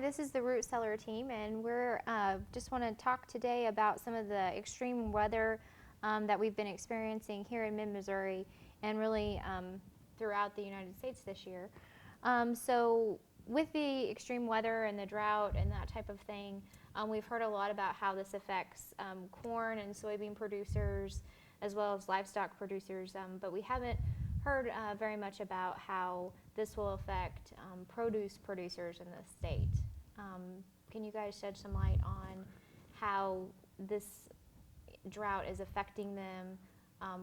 this is the Root Cellar team, and we're just want to talk today about some of the extreme weather that we've been experiencing here in mid-Missouri and really throughout the United States this year. So with the extreme weather and the drought and that type of thing, we've heard a lot about how this affects corn and soybean producers as well as livestock producers, but we haven't heard very much about how this will affect produce producers in the state. Can you guys shed some light on how this drought is affecting them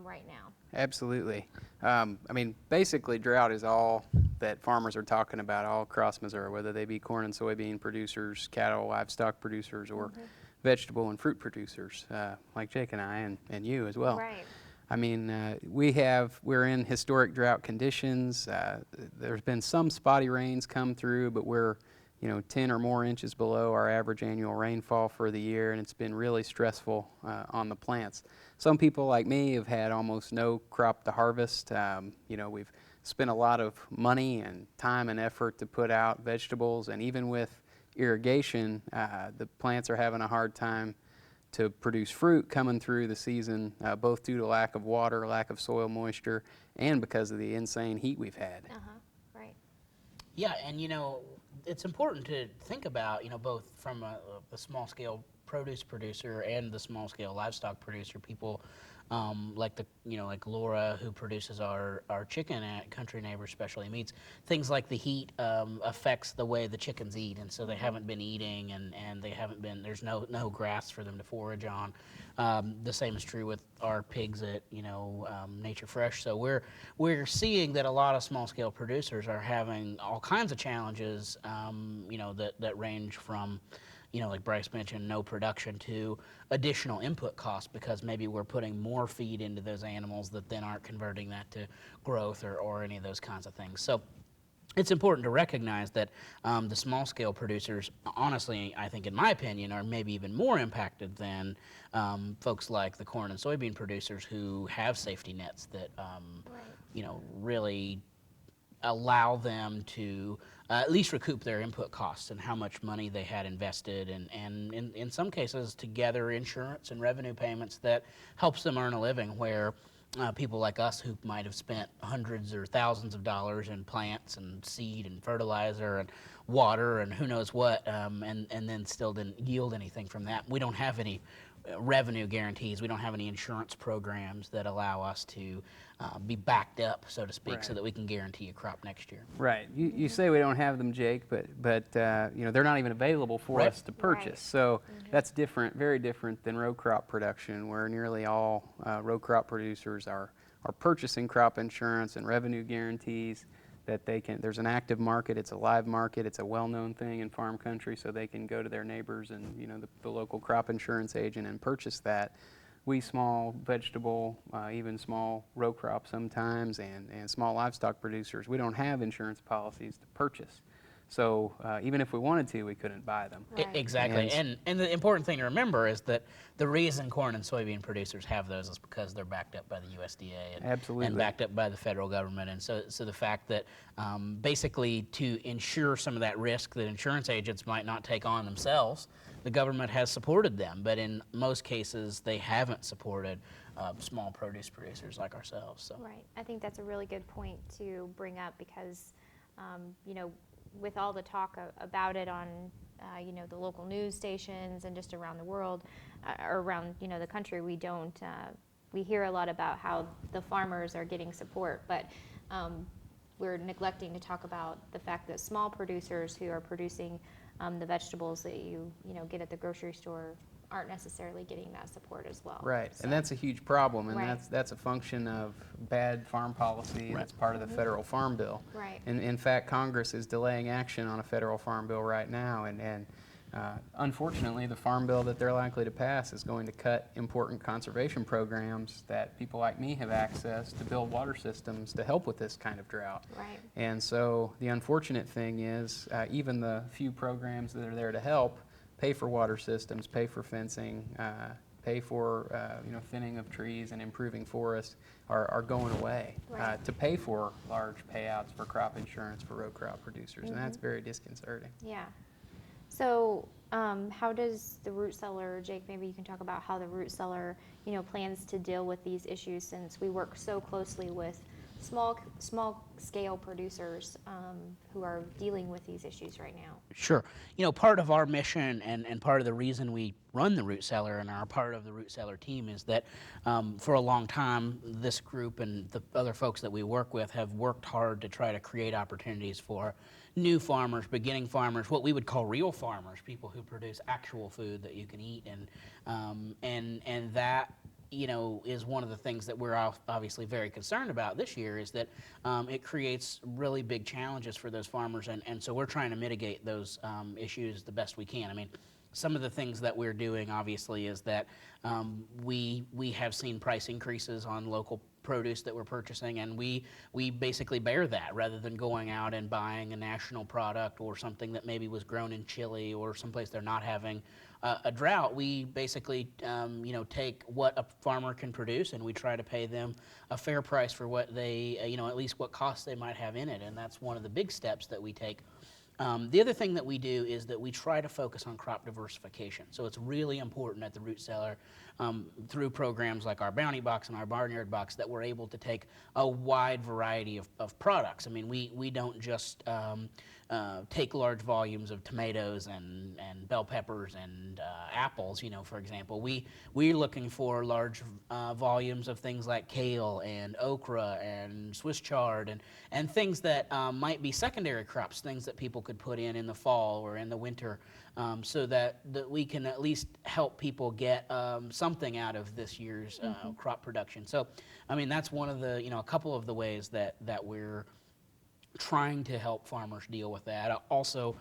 right now? Absolutely. I mean, basically, drought is all that farmers are talking about all across Missouri, whether they be corn and soybean producers, cattle, livestock producers, or vegetable and fruit producers, like Jake and I, and you as well. Right. I mean, we're in historic drought conditions. There's been some spotty rains come through, but we're 10 or more inches below our average annual rainfall for the year, and it's been really stressful on the plants. Some people like me have had almost no crop to harvest. We've spent a lot of money and time and effort to put out vegetables, and even with irrigation, the plants are having a hard time to produce fruit coming through the season, both due to lack of water, lack of soil moisture, and because of the insane heat we've had. Right. Yeah, and it's important to think about, both from the small scale produce producer and the small scale livestock producer, people like Laura, who produces our chicken at Country Neighbor Specialty Meats. Things like the heat affects the way the chickens eat, and so they haven't been eating, and they haven't been, there's no grass for them to forage on. The same is true with our pigs at Nature Fresh. So we're seeing that a lot of small scale producers are having all kinds of challenges, that range from like Bryce mentioned, no production to additional input costs, because maybe we're putting more feed into those animals that then aren't converting that to growth or any of those kinds of things. So it's important to recognize that the small scale producers, honestly, I think in my opinion, are maybe even more impacted than folks like the corn and soybean producers who have safety nets that really allow them to at least recoup their input costs and how much money they had invested, and in some cases to gather insurance and revenue payments that helps them earn a living, where people like us who might have spent hundreds or thousands of dollars in plants and seed and fertilizer and water and who knows what, and then still didn't yield anything from that. We don't have any revenue guarantees. We don't have any insurance programs that allow us to be backed up, so to speak, so that we can guarantee a crop next year. Right. You say we don't have them, Jake, but they're not even available for us to purchase. Right. So that's different, very different than row crop production, where nearly all row crop producers are purchasing crop insurance and revenue guarantees that they can. There's an active market. It's a live market. It's a well-known thing in farm country, so they can go to their neighbors and the local crop insurance agent and purchase that. We small vegetable, even small row crop sometimes, and small livestock producers, we don't have insurance policies to purchase. So even if we wanted to, we couldn't buy them. Right. Exactly. And the important thing to remember is that the reason corn and soybean producers have those is because they're backed up by the USDA and backed up by the federal government. And so the fact that basically to insure some of that risk that insurance agents might not take on themselves, the government has supported them. But in most cases, they haven't supported small produce producers like ourselves. So. Right. I think that's a really good point to bring up, because with all the talk about it on the local news stations and just around the world, or around the country, we hear a lot about how the farmers are getting support, but we're neglecting to talk about the fact that small producers who are producing the vegetables that you get at the grocery store aren't necessarily getting that support as well. Right, so. and that's a huge problem, and that's a function of bad farm policy. That's part of the federal farm bill. Right. And in fact, Congress is delaying action on a federal farm bill right now, and unfortunately, the farm bill that they're likely to pass is going to cut important conservation programs that people like me have access to build water systems to help with this kind of drought. Right. And so the unfortunate thing is, even the few programs that are there to help pay for water systems, pay for fencing, pay for thinning of trees and improving forests are going away to pay for large payouts for crop insurance for row crop producers, and that's very disconcerting. Yeah. So, how does the root cellar, Jake, maybe you can talk about how the root cellar, plans to deal with these issues, since we work so closely with small scale producers who are dealing with these issues right now. Sure. Part of our mission and part of the reason we run the Root Cellar and are part of the Root Cellar team is that for a long time, this group and the other folks that we work with have worked hard to try to create opportunities for new farmers, beginning farmers, what we would call real farmers, people who produce actual food that you can eat, and that is one of the things that we're obviously very concerned about this year, is that it creates really big challenges for those farmers, and so we're trying to mitigate those issues the best we can. I mean, some of the things that we're doing, obviously, is that we have seen price increases on local produce that we're purchasing, and we basically bear that rather than going out and buying a national product or something that maybe was grown in Chile or someplace they're not having a drought. We basically take what a farmer can produce, and we try to pay them a fair price for what they at least what costs they might have in it, and that's one of the big steps that we take. The other thing that we do is that we try to focus on crop diversification. So it's really important at the Root Cellar, through programs like our Bounty Box and our Barnyard Box, that we're able to take a wide variety of products. I mean, we don't just take large volumes of tomatoes and bell peppers and apples, for example. We're looking for large volumes of things like kale and okra and Swiss chard and things that might be secondary crops, things that people could put in the fall or in the winter, so that we can at least help people get something out of this year's crop production. So, I mean, that's one of the, a couple of the ways that we're trying to help farmers deal with that. Also,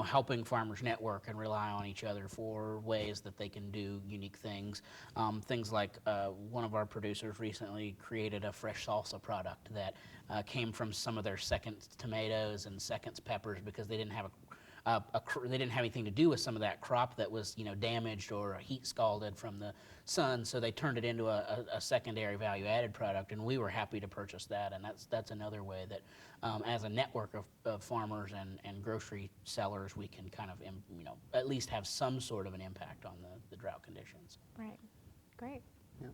helping farmers network and rely on each other for ways that they can do unique things. Things like one of our producers recently created a fresh salsa product that came from some of their seconds tomatoes and seconds peppers, because they didn't have they didn't have anything to do with some of that crop that was damaged or heat scalded from the sun, so they turned it into a secondary value-added product, and we were happy to purchase that. And that's another way that as a network of farmers and grocery sellers, we can kind of at least have some sort of an impact on the drought conditions. Right. Great. Yeah.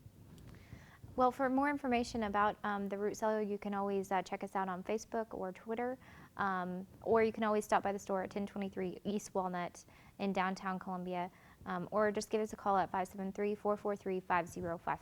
Well, for more information about the Root Cellar, you can always check us out on Facebook or Twitter, or you can always stop by the store at 1023 East Walnut in downtown Columbia, or just give us a call at 573-443-5055.